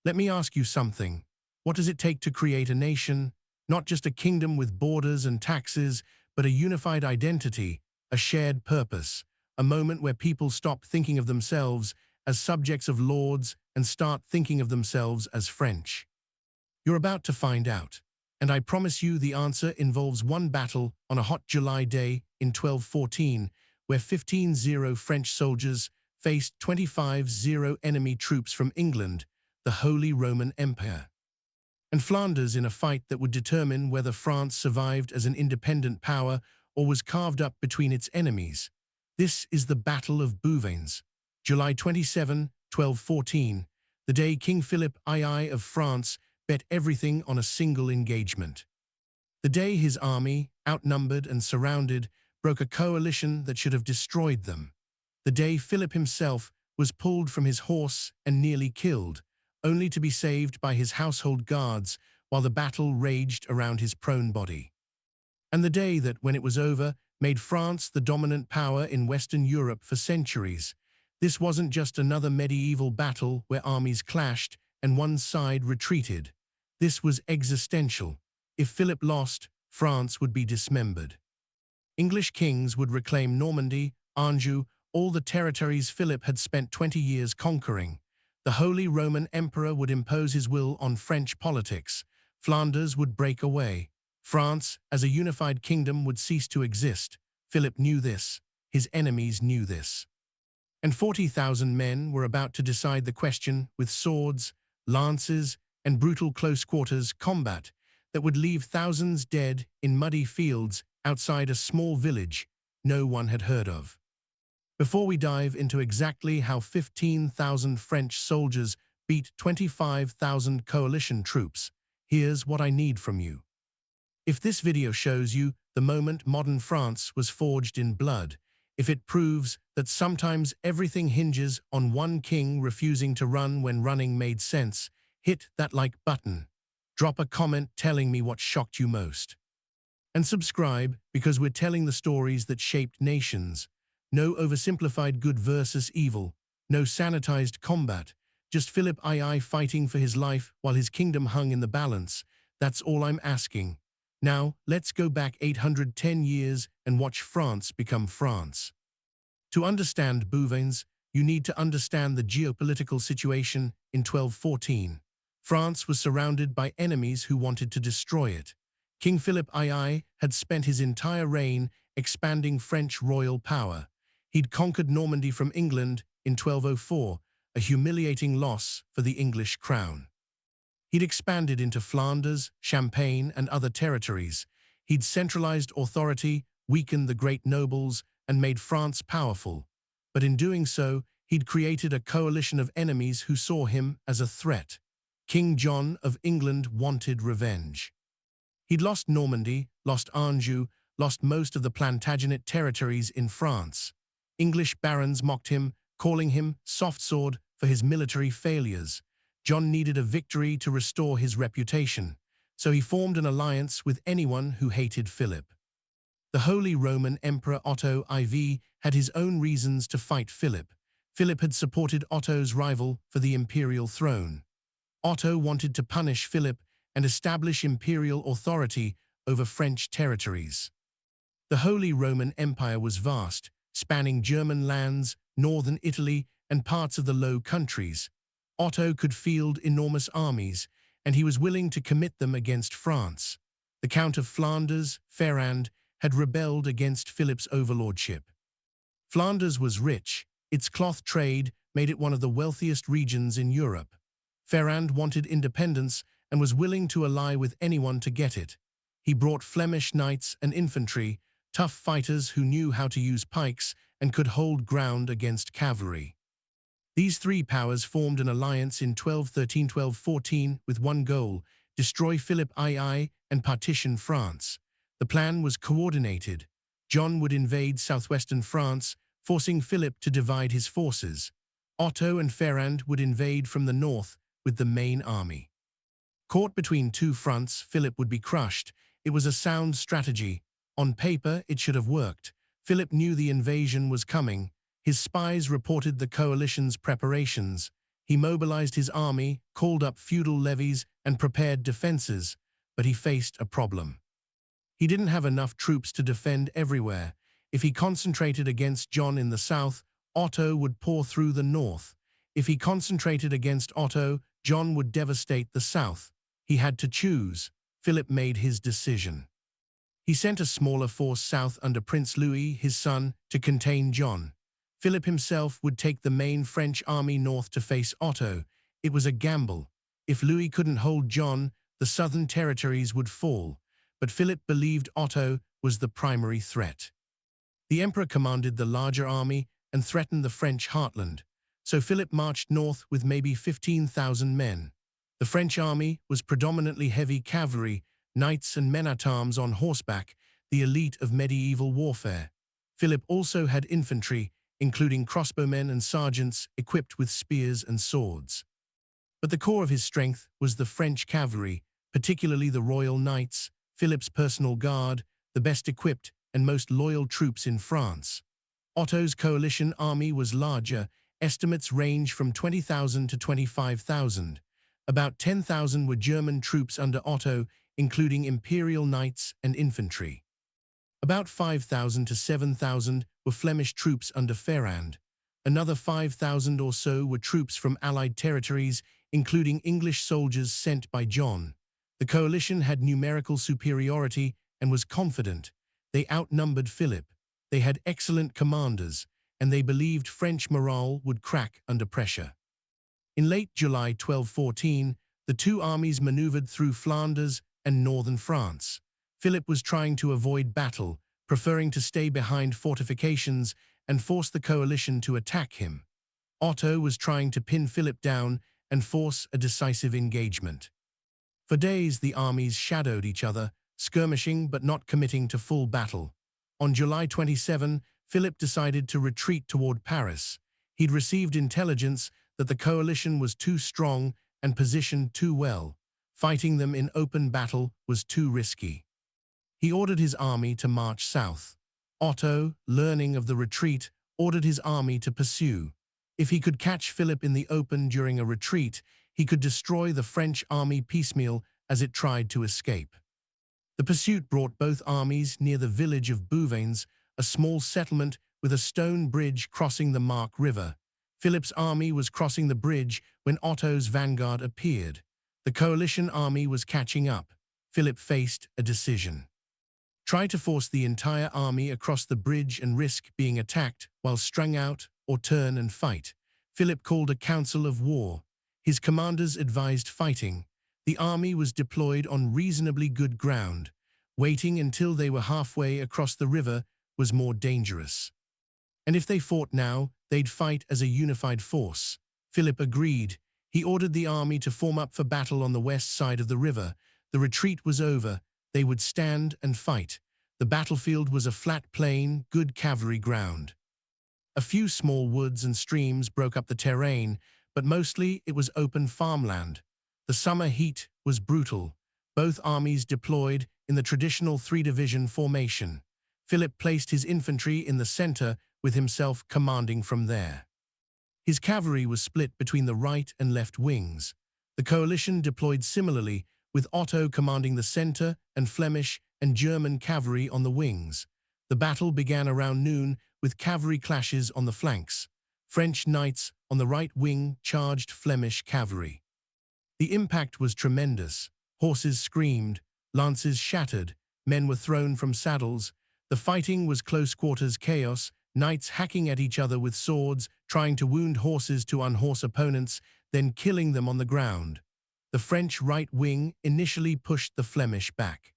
Let me ask you something. What does it take to create a nation? Not just a kingdom with borders and taxes, but a unified identity, a shared purpose, a moment where people stop thinking of themselves as subjects of lords and start thinking of themselves as French. You're about to find out, and I promise you the answer involves one battle on a hot July day in 1214, where 15-0 French soldiers faced 25-0 enemy troops from England, the Holy Roman Empire, and Flanders, in a fight that would determine whether France survived as an independent power or was carved up between its enemies. This is the Battle of Bouvines, July 27, 1214, the day King Philip II of France bet everything on a single engagement. The day his army, outnumbered and surrounded, broke a coalition that should have destroyed them. The day Philip himself was pulled from his horse and nearly killed, only to be saved by his household guards while the battle raged around his prone body. And the day that, when it was over, made France the dominant power in Western Europe for centuries. This wasn't just another medieval battle where armies clashed and one side retreated. This was existential. If Philip lost, France would be dismembered. English kings would reclaim Normandy, Anjou, all the territories Philip had spent 20 years conquering. The Holy Roman Emperor would impose his will on French politics. Flanders would break away. France, as a unified kingdom, would cease to exist. Philip knew this. His enemies knew this. And 40,000 men were about to decide the question with swords, lances, and brutal close-quarters combat that would leave thousands dead in muddy fields outside a small village no one had heard of. Before we dive into exactly how 15,000 French soldiers beat 25,000 coalition troops, here's what I need from you. If this video shows you the moment modern France was forged in blood, if it proves that sometimes everything hinges on one king refusing to run when running made sense, hit that like button. Drop a comment telling me what shocked you most. And subscribe, because we're telling the stories that shaped nations. No oversimplified good versus evil, no sanitized combat, just Philip II fighting for his life while his kingdom hung in the balance. That's all I'm asking. Now, let's go back 810 years and watch France become France. To understand Bouvines, you need to understand the geopolitical situation in 1214. France was surrounded by enemies who wanted to destroy it. King Philip II had spent his entire reign expanding French royal power. He'd conquered Normandy from England in 1204, a humiliating loss for the English crown. He'd expanded into Flanders, Champagne, and other territories. He'd centralized authority, weakened the great nobles, and made France powerful. But in doing so, he'd created a coalition of enemies who saw him as a threat. King John of England wanted revenge. He'd lost Normandy, lost Anjou, lost most of the Plantagenet territories in France. English barons mocked him, calling him soft sword for his military failures. John needed a victory to restore his reputation, so he formed an alliance with anyone who hated Philip. The Holy Roman Emperor Otto IV had his own reasons to fight Philip. Philip had supported Otto's rival for the imperial throne. Otto wanted to punish Philip and establish imperial authority over French territories. The Holy Roman Empire was vast, spanning German lands, northern Italy, and parts of the Low Countries. Otto could field enormous armies, and he was willing to commit them against France. The Count of Flanders, Ferrand, had rebelled against Philip's overlordship. Flanders was rich. Its cloth trade made it one of the wealthiest regions in Europe. Ferrand wanted independence and was willing to ally with anyone to get it. He brought Flemish knights and infantry, tough fighters who knew how to use pikes and could hold ground against cavalry. These three powers formed an alliance in 1213-1214 with one goal: destroy Philip II and partition France. The plan was coordinated. John would invade southwestern France, forcing Philip to divide his forces. Otto and Ferrand would invade from the north with the main army. Caught between two fronts, Philip would be crushed. It was a sound strategy. On paper, it should have worked. Philip knew the invasion was coming. His spies reported the coalition's preparations. He mobilized his army, called up feudal levies, and prepared defenses, but he faced a problem. He didn't have enough troops to defend everywhere. If he concentrated against John in the south, Otto would pour through the north. If he concentrated against Otto, John would devastate the south. He had to choose. Philip made his decision. He sent a smaller force south under Prince Louis, his son, to contain John. Philip himself would take the main French army north to face Otto. It was a gamble. If Louis couldn't hold John, the southern territories would fall. But Philip believed Otto was the primary threat. The emperor commanded the larger army and threatened the French heartland. So Philip marched north with maybe 15,000 men. The French army was predominantly heavy cavalry, knights and men-at-arms on horseback, the elite of medieval warfare. Philip also had infantry, including crossbowmen and sergeants equipped with spears and swords. But the core of his strength was the French cavalry, particularly the Royal Knights, Philip's personal guard, the best equipped and most loyal troops in France. Otto's coalition army was larger. Estimates range from 20,000 to 25,000. About 10,000 were German troops under Otto, including imperial knights and infantry. About 5,000 to 7,000 were Flemish troops under Ferrand. Another 5,000 or so were troops from allied territories, including English soldiers sent by John. The coalition had numerical superiority and was confident. They outnumbered Philip. They had excellent commanders, and they believed French morale would crack under pressure. In late July 1214, the two armies maneuvered through Flanders and northern France. Philip was trying to avoid battle, preferring to stay behind fortifications and force the coalition to attack him. Otto was trying to pin Philip down and force a decisive engagement. For days, the armies shadowed each other, skirmishing but not committing to full battle. On July 27, Philip decided to retreat toward Paris. He'd received intelligence that the coalition was too strong and positioned too well. Fighting them in open battle was too risky. He ordered his army to march south. Otto, learning of the retreat, ordered his army to pursue. If he could catch Philip in the open during a retreat, he could destroy the French army piecemeal as it tried to escape. The pursuit brought both armies near the village of Bouvines, a small settlement with a stone bridge crossing the Marque River. Philip's army was crossing the bridge when Otto's vanguard appeared. The coalition army was catching up. Philip faced a decision. Try to force the entire army across the bridge and risk being attacked while strung out, or turn and fight. Philip called a council of war. His commanders advised fighting. The army was deployed on reasonably good ground. Waiting until they were halfway across the river was more dangerous. And if they fought now, they'd fight as a unified force. Philip agreed. He ordered the army to form up for battle on the west side of the river. The retreat was over. They would stand and fight. The battlefield was a flat plain, good cavalry ground. A few small woods and streams broke up the terrain, but mostly it was open farmland. The summer heat was brutal. Both armies deployed in the traditional three-division formation. Philip placed his infantry in the center, with himself commanding from there. His cavalry was split between the right and left wings. The coalition deployed similarly, with Otto commanding the center and Flemish and German cavalry on the wings. The battle began around noon, with cavalry clashes on the flanks. French knights on the right wing charged Flemish cavalry. The impact was tremendous. Horses screamed, lances shattered, men were thrown from saddles. The fighting was close-quarters chaos, knights hacking at each other with swords, trying to wound horses to unhorse opponents, then killing them on the ground. The French right wing initially pushed the Flemish back.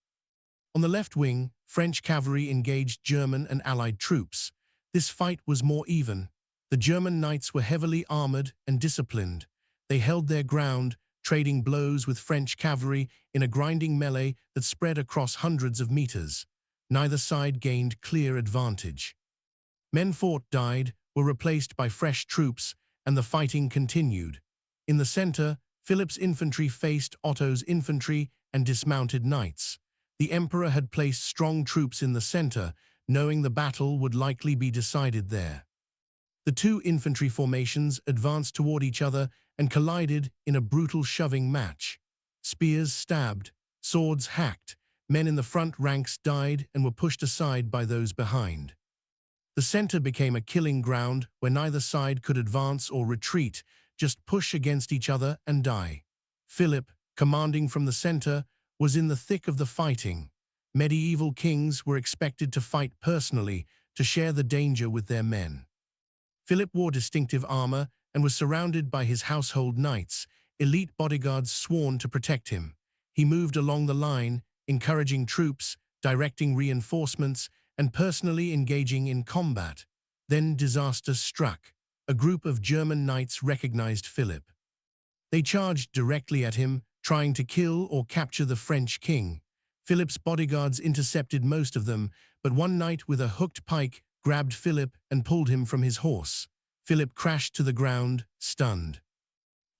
On the left wing, French cavalry engaged German and Allied troops. This fight was more even. The German knights were heavily armored and disciplined. They held their ground, trading blows with French cavalry in a grinding melee that spread across hundreds of meters. Neither side gained clear advantage. Men fought, died, were replaced by fresh troops, and the fighting continued. In the center, Philip's infantry faced Otto's infantry and dismounted knights. The emperor had placed strong troops in the center, knowing the battle would likely be decided there. The two infantry formations advanced toward each other and collided in a brutal shoving match. Spears stabbed, swords hacked, men in the front ranks died and were pushed aside by those behind. The center became a killing ground where neither side could advance or retreat, just push against each other and die. Philip, commanding from the center, was in the thick of the fighting. Medieval kings were expected to fight personally, to share the danger with their men. Philip wore distinctive armor and was surrounded by his household knights, elite bodyguards sworn to protect him. He moved along the line, encouraging troops, directing reinforcements, and personally engaging in combat. Then disaster struck. A group of German knights recognized Philip. They charged directly at him, trying to kill or capture the French king. Philip's bodyguards intercepted most of them, but one knight with a hooked pike grabbed Philip and pulled him from his horse. Philip crashed to the ground, stunned.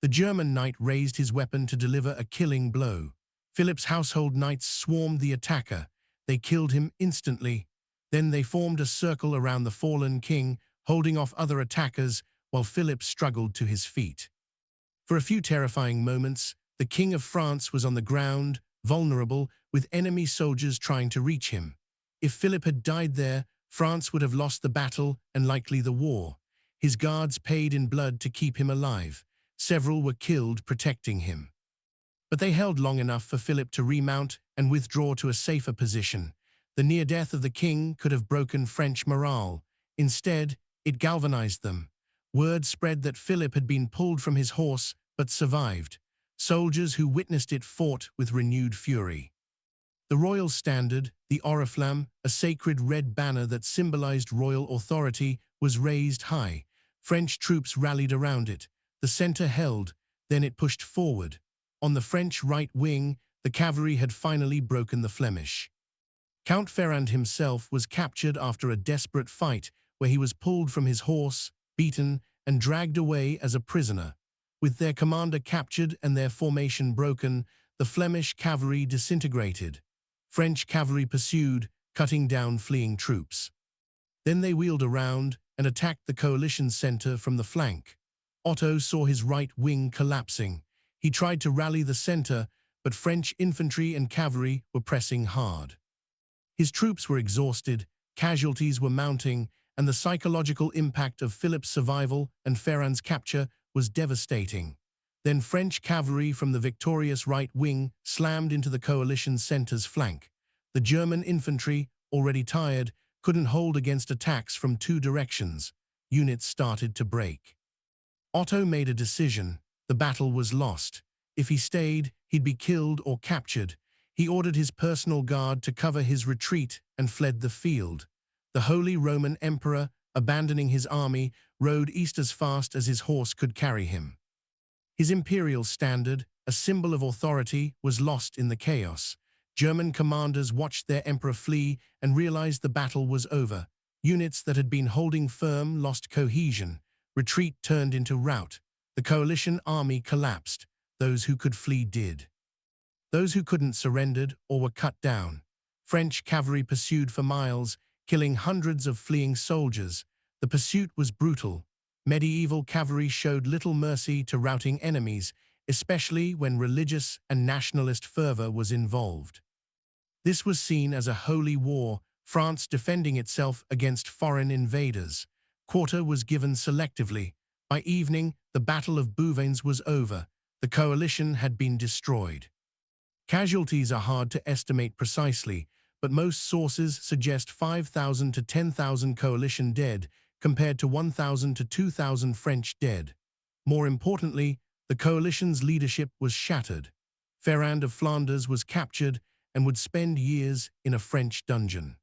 The German knight raised his weapon to deliver a killing blow. Philip's household knights swarmed the attacker. They killed him instantly. Then they formed a circle around the fallen king, holding off other attackers while Philip struggled to his feet. For a few terrifying moments, the King of France was on the ground, vulnerable, with enemy soldiers trying to reach him. If Philip had died there, France would have lost the battle and likely the war. His guards paid in blood to keep him alive. Several were killed protecting him. But they held long enough for Philip to remount and withdraw to a safer position. The near death of the king could have broken French morale. Instead, it galvanized them. Word spread that Philip had been pulled from his horse but survived. Soldiers who witnessed it fought with renewed fury. The royal standard, the oriflamme, a sacred red banner that symbolized royal authority, was raised high. French troops rallied around it. The center held, then it pushed forward. On the French right wing, the cavalry had finally broken the Flemish. Count Ferrand himself was captured after a desperate fight where he was pulled from his horse, beaten, and dragged away as a prisoner. With their commander captured and their formation broken, the Flemish cavalry disintegrated. French cavalry pursued, cutting down fleeing troops. Then they wheeled around and attacked the coalition center from the flank. Otto saw his right wing collapsing. He tried to rally the center, but French infantry and cavalry were pressing hard. His troops were exhausted, casualties were mounting, and the psychological impact of Philip's survival and Ferrand's capture was devastating. Then French cavalry from the victorious right wing slammed into the coalition center's flank. The German infantry, already tired, couldn't hold against attacks from two directions. Units started to break. Otto made a decision. The battle was lost. If he stayed, he'd be killed or captured. He ordered his personal guard to cover his retreat and fled the field. The Holy Roman Emperor, abandoning his army, rode east as fast as his horse could carry him. His imperial standard, a symbol of authority, was lost in the chaos. German commanders watched their emperor flee and realized the battle was over. Units that had been holding firm lost cohesion. Retreat turned into rout. The coalition army collapsed. Those who could flee did. Those who couldn't surrendered or were cut down. French cavalry pursued for miles, killing hundreds of fleeing soldiers. The pursuit was brutal. Medieval cavalry showed little mercy to routing enemies, especially when religious and nationalist fervor was involved. This was seen as a holy war, France defending itself against foreign invaders. Quarter was given selectively. By evening, the Battle of Bouvines was over. The coalition had been destroyed. Casualties are hard to estimate precisely, but most sources suggest 5,000 to 10,000 coalition dead, compared to 1,000 to 2,000 French dead. More importantly, the coalition's leadership was shattered. Ferrand of Flanders was captured and would spend years in a French dungeon.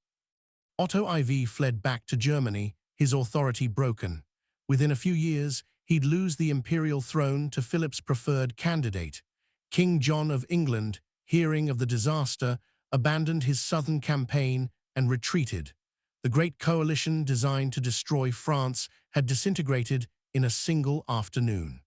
Otto IV fled back to Germany, his authority broken. Within a few years, he'd lose the imperial throne to Philip's preferred candidate. King John of England, hearing of the disaster, abandoned his southern campaign and retreated. The great coalition designed to destroy France had disintegrated in a single afternoon.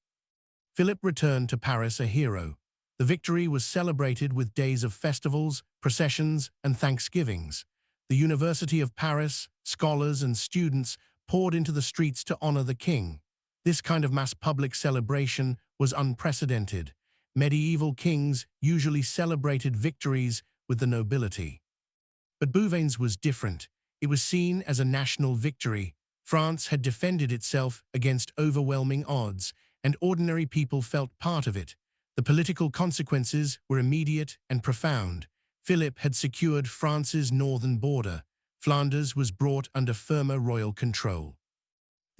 Philip returned to Paris a hero. The victory was celebrated with days of festivals, processions, and thanksgivings. The University of Paris, scholars and students poured into the streets to honor the king. This kind of mass public celebration was unprecedented. Medieval kings usually celebrated victories with the nobility. But Bouvines was different. It was seen as a national victory. France had defended itself against overwhelming odds, and ordinary people felt part of it. The political consequences were immediate and profound. Philip had secured France's northern border. Flanders was brought under firmer royal control.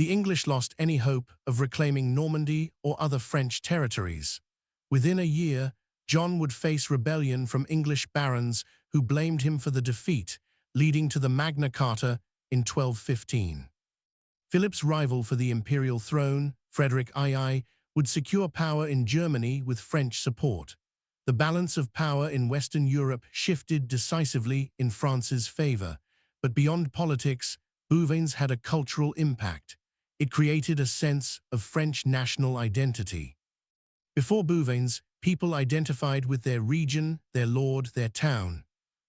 The English lost any hope of reclaiming Normandy or other French territories. Within a year, John would face rebellion from English barons who blamed him for the defeat, leading to the Magna Carta in 1215. Philip's rival for the imperial throne, Frederick II, would secure power in Germany with French support. The balance of power in Western Europe shifted decisively in France's favor, but beyond politics, Bouvines had a cultural impact. It created a sense of French national identity. Before Bouvines, people identified with their region, their lord, their town.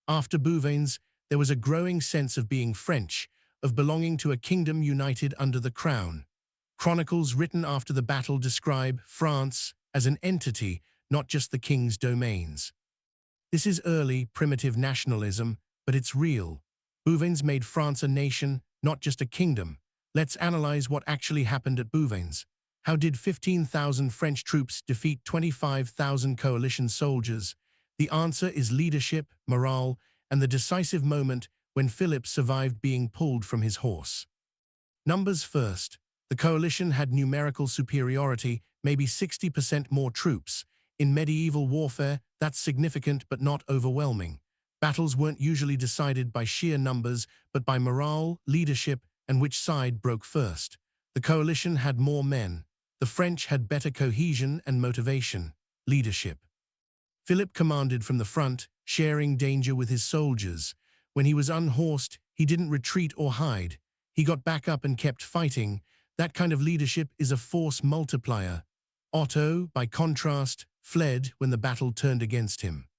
After Bouvines, there was a growing sense of being French, of belonging to a kingdom united under the crown. Chronicles written after the battle describe France as an entity, not just the king's domains. This is early, primitive nationalism, but it's real. Bouvines made France a nation, not just a kingdom. Let's analyze what actually happened at Bouvines. How did 15,000 French troops defeat 25,000 coalition soldiers? The answer is leadership, morale, and the decisive moment when Philip survived being pulled from his horse. Numbers first. The coalition had numerical superiority, maybe 60% more troops. In medieval warfare, that's significant but not overwhelming. Battles weren't usually decided by sheer numbers, but by morale, leadership, and which side broke first. The coalition had more men. The French had better cohesion and motivation, leadership. Philip commanded from the front, sharing danger with his soldiers. When he was unhorsed, he didn't retreat or hide. He got back up and kept fighting. That kind of leadership is a force multiplier. Otto, by contrast, fled when the battle turned against him.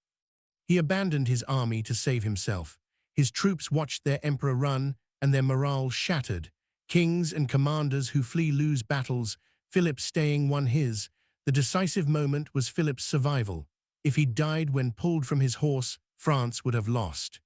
He abandoned his army to save himself. His troops watched their emperor run, and their morale shattered. Kings and commanders who flee lose battles. Philip staying won his. The decisive moment was Philip's survival. If he died when pulled from his horse, France would have lost.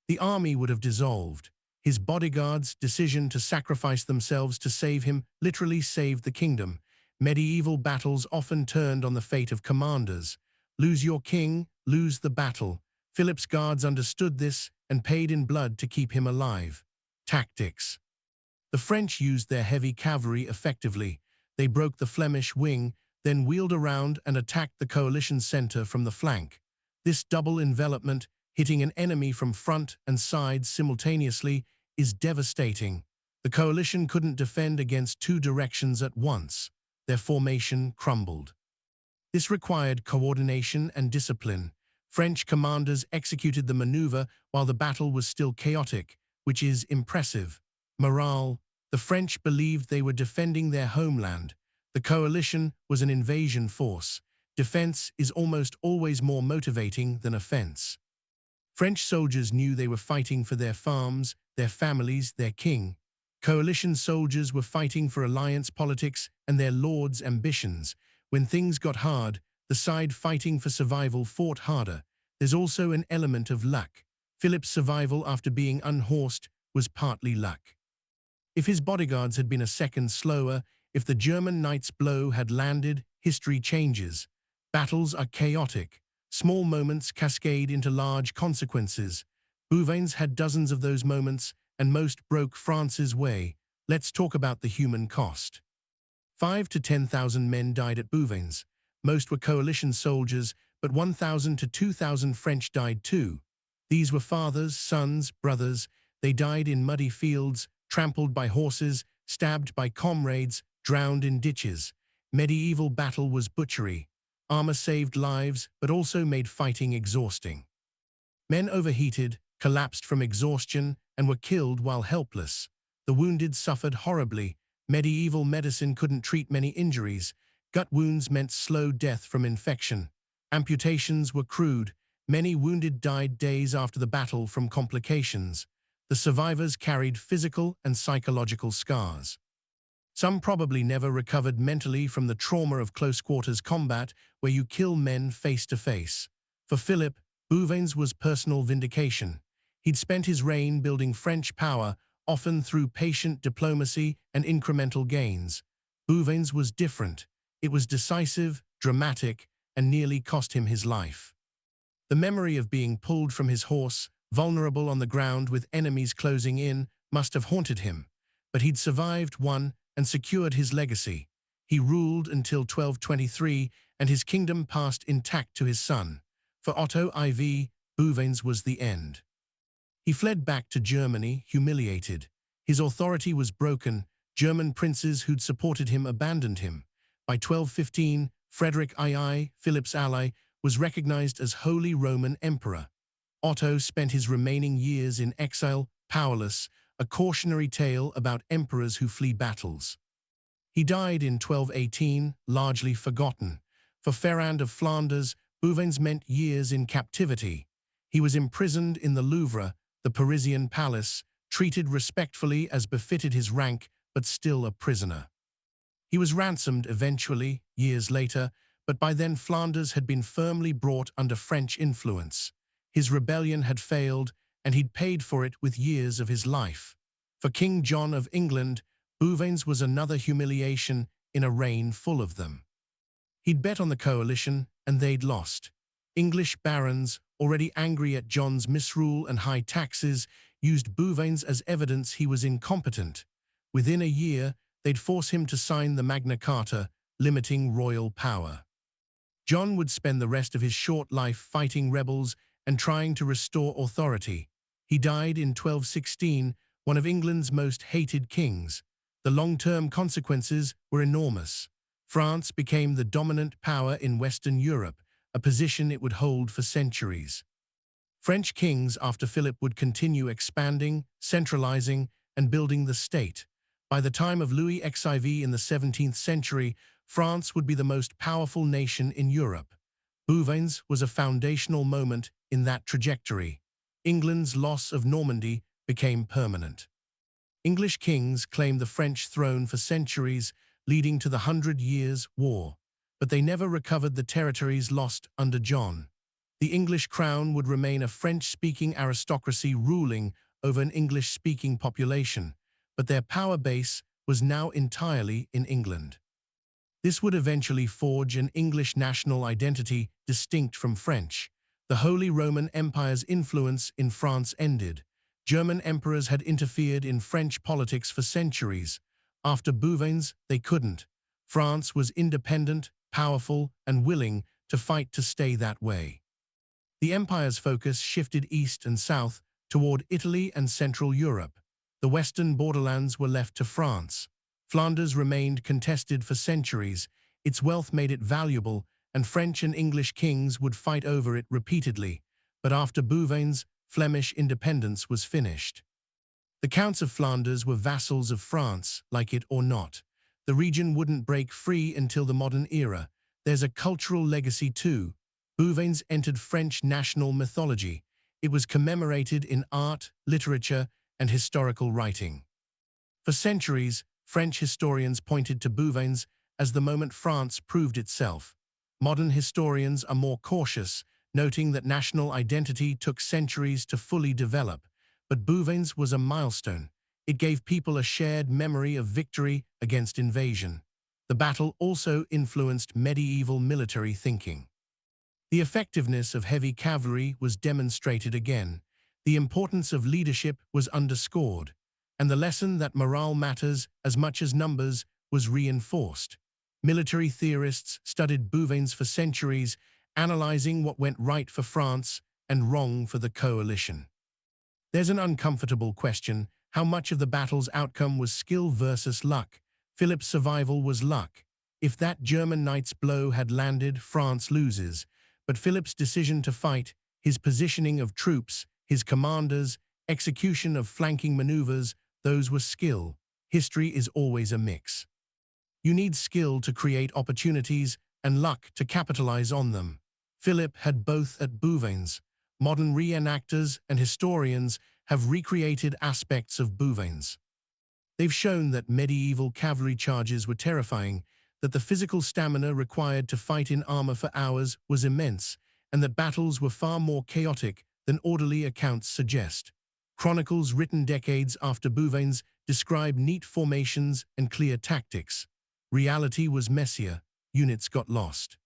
The army would have dissolved. His bodyguards' decision to sacrifice themselves to save him literally saved the kingdom. Medieval battles often turned on the fate of commanders. Lose your king, lose the battle. Philip's guards understood this and paid in blood to keep him alive. Tactics. The French used their heavy cavalry effectively. They broke the Flemish wing, then wheeled around and attacked the coalition center from the flank. This double envelopment, hitting an enemy from front and sides simultaneously, is devastating. The coalition couldn't defend against two directions at once. Their formation crumbled. This required coordination and discipline. French commanders executed the maneuver while the battle was still chaotic, which is impressive. Morale. The French believed they were defending their homeland. The coalition was an invasion force. Defense is almost always more motivating than offense. French soldiers knew they were fighting for their farms, their families, their king. Coalition soldiers were fighting for alliance politics and their lord's ambitions. When things got hard, the side fighting for survival fought harder. There's also an element of luck. Philip's survival after being unhorsed was partly luck. If his bodyguards had been a second slower, if the German knight's blow had landed, history changes. Battles are chaotic. Small moments cascade into large consequences. Bouvines had dozens of those moments, and most broke France's way. Let's talk about the human cost. 5,000 to 10,000 men died at Bouvines. Most were coalition soldiers, but 1,000 to 2,000 French died too. These were fathers, sons, brothers. They died in muddy fields, trampled by horses, stabbed by comrades, drowned in ditches. Medieval battle was butchery. Armor saved lives, but also made fighting exhausting. Men overheated, collapsed from exhaustion, and were killed while helpless. The wounded suffered horribly. Medieval medicine couldn't treat many injuries. Gut wounds meant slow death from infection. Amputations were crude. Many wounded died days after the battle from complications. The survivors carried physical and psychological scars. Some probably never recovered mentally from the trauma of close-quarters combat where you kill men face to face. For Philip, Bouvines was personal vindication. He'd spent his reign building French power, often through patient diplomacy and incremental gains. Bouvines was different. It was decisive, dramatic, and nearly cost him his life. The memory of being pulled from his horse, vulnerable on the ground with enemies closing in, must have haunted him. But he'd survived, won, and secured his legacy. He ruled until 1223, and his kingdom passed intact to his son. For Otto IV, Bouvines was the end. He fled back to Germany, humiliated. His authority was broken. German princes who'd supported him abandoned him. By 1215, Frederick II, Philip's ally, was recognized as Holy Roman Emperor. Otto spent his remaining years in exile, powerless, a cautionary tale about emperors who flee battles. He died in 1218, largely forgotten. For Ferrand of Flanders, Bouvines meant years in captivity. He was imprisoned in the Louvre, the Parisian palace, treated respectfully as befitted his rank, but still a prisoner. He was ransomed eventually, years later, but by then Flanders had been firmly brought under French influence. His rebellion had failed, and he'd paid for it with years of his life. For King John of England, Bouvines was another humiliation in a reign full of them. He'd bet on the coalition, and they'd lost. English barons, already angry at John's misrule and high taxes, used Bouvines as evidence he was incompetent. Within a year, they'd force him to sign the Magna Carta, limiting royal power. John would spend the rest of his short life fighting rebels and trying to restore authority. He died in 1216, one of England's most hated kings. The long-term consequences were enormous. France became the dominant power in Western Europe, a position it would hold for centuries. French kings after Philip would continue expanding, centralizing, and building the state. By the time of Louis XIV in the 17th century, France would be the most powerful nation in Europe. Bouvines was a foundational moment in that trajectory. England's loss of Normandy became permanent. English kings claimed the French throne for centuries, leading to the 100 Years' War. But they never recovered the territories lost under John. The English crown would remain a French-speaking aristocracy ruling over an English-speaking population, but their power base was now entirely in England. This would eventually forge an English national identity distinct from French. The Holy Roman Empire's influence in France ended. German emperors had interfered in French politics for centuries. After Bouvines, they couldn't. France was independent, powerful, and willing to fight to stay that way. The empire's focus shifted east and south toward Italy and Central Europe. The western borderlands were left to France. Flanders remained contested for centuries. Its wealth made it valuable, and French and English kings would fight over it repeatedly. But after Bouvines, Flemish independence was finished. The Counts of Flanders were vassals of France, like it or not. The region wouldn't break free until the modern era. There's a cultural legacy too. Bouvines entered French national mythology. It was commemorated in art, literature, and historical writing. For centuries, French historians pointed to Bouvines as the moment France proved itself. Modern historians are more cautious, noting that national identity took centuries to fully develop. But Bouvines was a milestone. It gave people a shared memory of victory against invasion. The battle also influenced medieval military thinking. The effectiveness of heavy cavalry was demonstrated again. The importance of leadership was underscored, and the lesson that morale matters as much as numbers was reinforced. Military theorists studied Bouvines for centuries, analyzing what went right for France and wrong for the coalition. There's an uncomfortable question: how much of the battle's outcome was skill versus luck? Philip's survival was luck. If that German knight's blow had landed, France loses. But Philip's decision to fight, his positioning of troops, his commanders, execution of flanking maneuvers, those were skill. History is always a mix. You need skill to create opportunities and luck to capitalize on them. Philip had both at Bouvines. Modern reenactors and historians have recreated aspects of Bouvines. They've shown that medieval cavalry charges were terrifying, that the physical stamina required to fight in armor for hours was immense, and that battles were far more chaotic than orderly accounts suggest. Chronicles written decades after Bouvines describe neat formations and clear tactics. Reality was messier. Units got lost.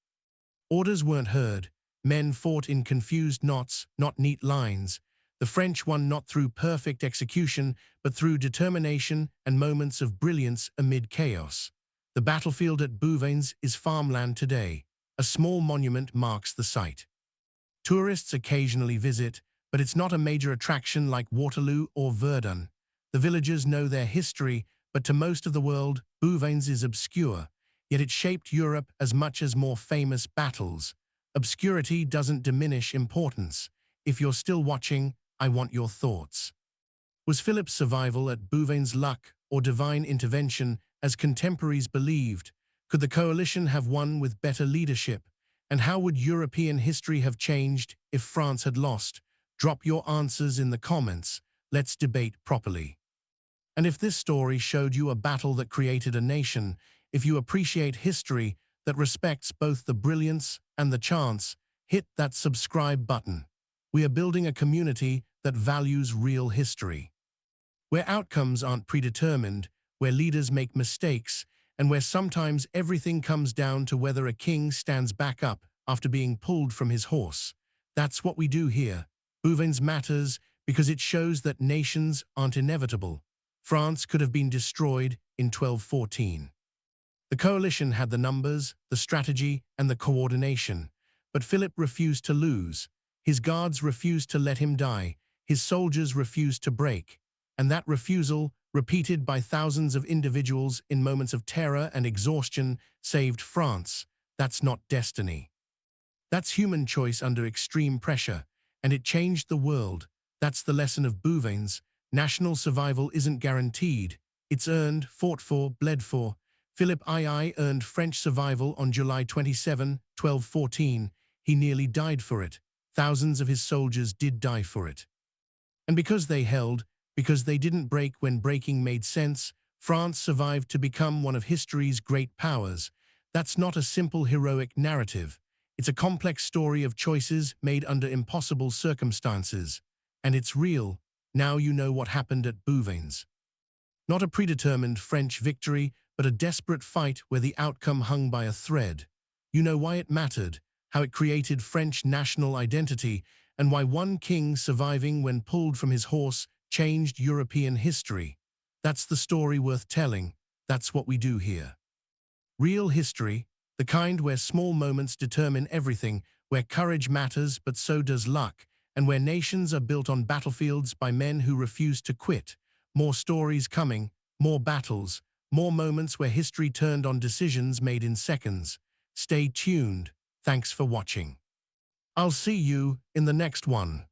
Orders weren't heard. Men fought in confused knots, not neat lines. The French won not through perfect execution, but through determination and moments of brilliance amid chaos. The battlefield at Bouvines is farmland today. A small monument marks the site. Tourists occasionally visit, but it's not a major attraction like Waterloo or Verdun. The villagers know their history, but to most of the world, Bouvines is obscure. Yet it shaped Europe as much as more famous battles. Obscurity doesn't diminish importance. If you're still watching, I want your thoughts. Was Philip's survival at Bouvines luck or divine intervention, as contemporaries believed? Could the coalition have won with better leadership? And how would European history have changed if France had lost? Drop your answers in the comments. Let's debate properly. And if this story showed you a battle that created a nation, if you appreciate history that respects both the brilliance and the chance, hit that subscribe button. We are building a community that values real history, where outcomes aren't predetermined, where leaders make mistakes, and where sometimes everything comes down to whether a king stands back up after being pulled from his horse. That's what we do here. Bouvines matters because it shows that nations aren't inevitable. France could have been destroyed in 1214. The coalition had the numbers, the strategy, and the coordination, but Philip refused to lose. His guards refused to let him die. His soldiers refused to break. And that refusal, repeated by thousands of individuals in moments of terror and exhaustion, saved France. That's not destiny. That's human choice under extreme pressure, and it changed the world. That's the lesson of Bouvines. National survival isn't guaranteed. It's earned, fought for, bled for. Philip II earned French survival on July 27, 1214. He nearly died for it. Thousands of his soldiers did die for it. And because they held, because they didn't break when breaking made sense, France survived to become one of history's great powers. That's not a simple heroic narrative. It's a complex story of choices made under impossible circumstances. And it's real. Now you know what happened at Bouvines. Not a predetermined French victory, but a desperate fight where the outcome hung by a thread. You know why it mattered, how it created French national identity, and why one king surviving when pulled from his horse changed European history. That's the story worth telling. That's what we do here. Real history, the kind where small moments determine everything, where courage matters but so does luck, and where nations are built on battlefields by men who refuse to quit. More stories coming, more battles, more moments where history turned on decisions made in seconds. Stay tuned. Thanks for watching. I'll see you in the next one.